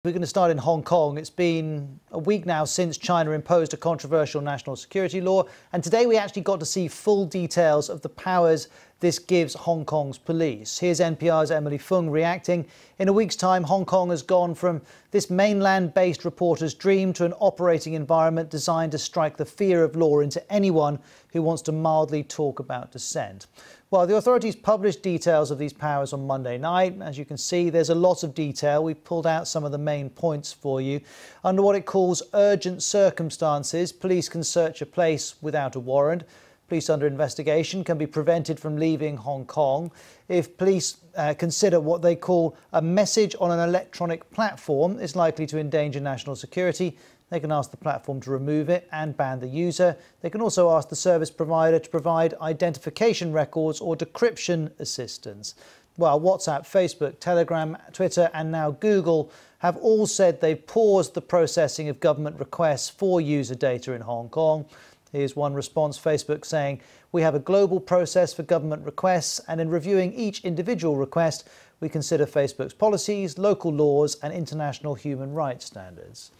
We're going to start in Hong Kong. It's been a week now since China imposed a controversial national security law, and today we actually got to see full details of the powers this gives Hong Kong's police. Here's NPR's Emily Fung reacting. In a week's time, Hong Kong has gone from this mainland-based reporter's dream to an operating environment designed to strike the fear of law into anyone who wants to mildly talk about dissent. Well, the authorities published details of these powers on Monday night. As you can see, there's a lot of detail. We've pulled out some of the main points for you. Under what it calls urgent circumstances, police can search a place without a warrant. Police under investigation can be prevented from leaving Hong Kong. If police consider what they call a message on an electronic platform is likely to endanger national security, they can ask the platform to remove it and ban the user. They can also ask the service provider to provide identification records or decryption assistance. Well, WhatsApp, Facebook, Telegram, Twitter and now Google have all said they've paused the processing of government requests for user data in Hong Kong. Here's one response, Facebook saying, "We have a global process for government requests, and in reviewing each individual request, we consider Facebook's policies, local laws and international human rights standards."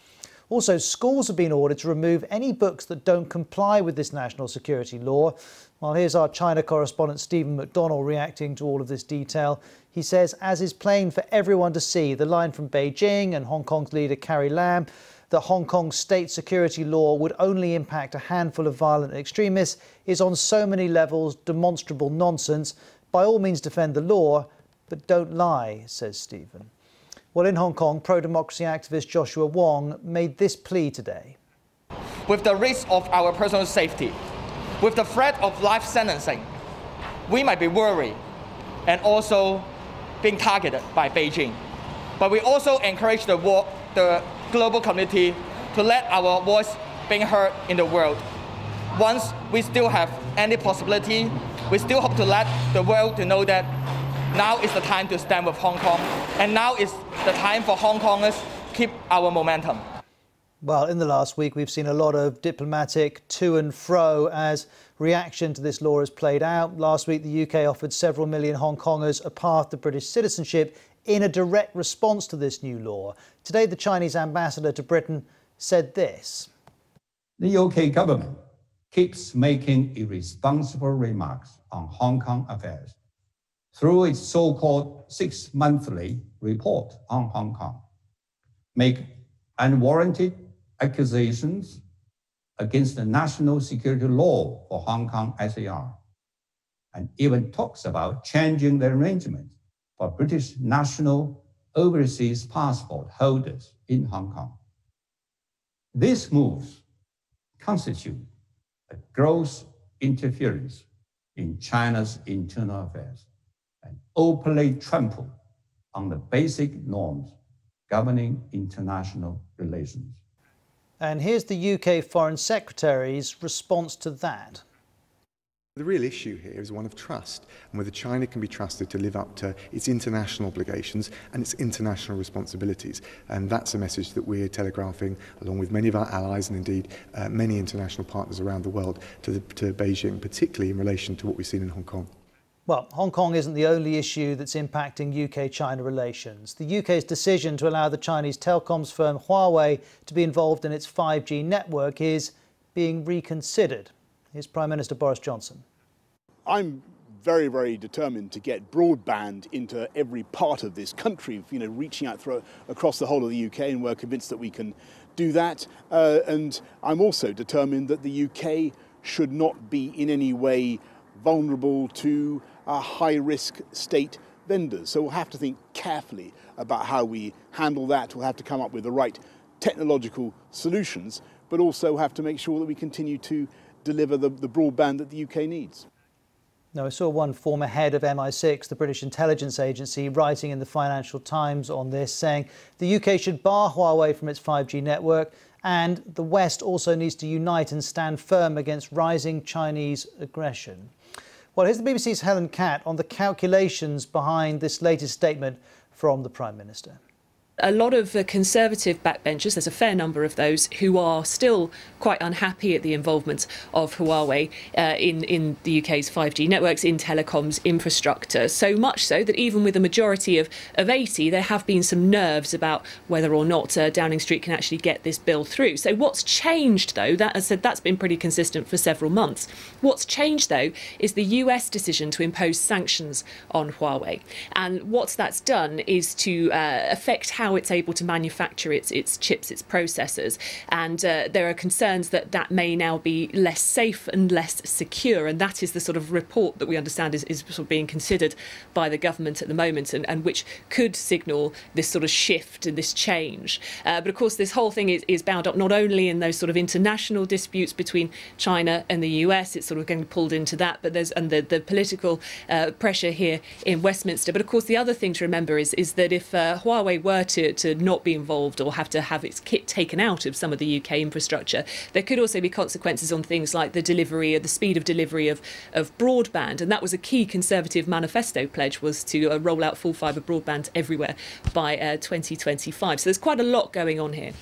Also, schools have been ordered to remove any books that don't comply with this national security law. Well, here's our China correspondent Stephen McDonnell reacting to all of this detail. He says, as is plain for everyone to see, the line from Beijing and Hong Kong's leader Carrie Lam that Hong Kong's state security law would only impact a handful of violent extremists is on so many levels demonstrable nonsense. By all means defend the law, but don't lie, says Stephen. Well, in Hong Kong, pro-democracy activist Joshua Wong made this plea today. With the risk of our personal safety, with the threat of life sentencing, we might be worried and also being targeted by Beijing. But we also encourage the global community to let our voice be heard in the world. Once we still have any possibility, we still hope to let the world to know that now is the time to stand with Hong Kong, and now is the time for Hong Kongers to keep our momentum. Well, in the last week, we've seen a lot of diplomatic to and fro as reaction to this law has played out. Last week, the UK offered several million Hong Kongers a path to British citizenship in a direct response to this new law. Today, the Chinese ambassador to Britain said this. The UK government keeps making irresponsible remarks on Hong Kong affairs through its so-called 6-monthly report on Hong Kong, make unwarranted accusations against the national security law for Hong Kong SAR, and even talks about changing the arrangement for British national overseas passport holders in Hong Kong. These moves constitute a gross interference in China's internal affairs and openly trample on the basic norms governing international relations. And here's the UK Foreign Secretary's response to that. The real issue here is one of trust, and whether China can be trusted to live up to its international obligations and its international responsibilities. And that's a message that we're telegraphing, along with many of our allies and indeed many international partners around the world, to Beijing, particularly in relation to what we've seen in Hong Kong. Well, Hong Kong isn't the only issue that's impacting UK-China relations. The UK's decision to allow the Chinese telecoms firm Huawei to be involved in its 5G network is being reconsidered. Here's Prime Minister Boris Johnson. I'm very, very determined to get broadband into every part of this country, reaching out across the whole of the UK, and we're convinced that we can do that. And I'm also determined that the UK should not be in any way vulnerable to high-risk state vendors. So we'll have to think carefully about how we handle that. We'll have to come up with the right technological solutions, but also have to make sure that we continue to deliver the broadband that the UK needs. Now, I saw one former head of MI6, the British intelligence agency, writing in the Financial Times on this, saying the UK should bar Huawei from its 5G network, and the West also needs to unite and stand firm against rising Chinese aggression. Well, here's the BBC's Helen Catt on the calculations behind this latest statement from the Prime Minister. A lot of the Conservative backbenchers, there's a fair number of those, who are still quite unhappy at the involvement of Huawei in the UK's 5G networks, in telecoms infrastructure. So much so that even with a majority of 80, there have been some nerves about whether or not Downing Street can actually get this bill through. So what's changed, though, that, as I said, that's been pretty consistent for several months. What's changed, though, is the US decision to impose sanctions on Huawei. And what that's done is to affect how it's able to manufacture its chips, its processors. And there are concerns that that may now be less safe and less secure. And that is the sort of report that we understand is sort of being considered by the government at the moment, and which could signal this sort of shift and this change. But of course, this whole thing is bound up not only in those sort of international disputes between China and the US, it's sort of getting pulled into that, but there's the political pressure here in Westminster. But of course, the other thing to remember is that if Huawei were to not be involved or have to have its kit taken out of some of the UK infrastructure, there could also be consequences on things like the delivery, or the speed of delivery of broadband. And that was a key Conservative manifesto pledge, was to roll out full fibre broadband everywhere by 2025. So there's quite a lot going on here.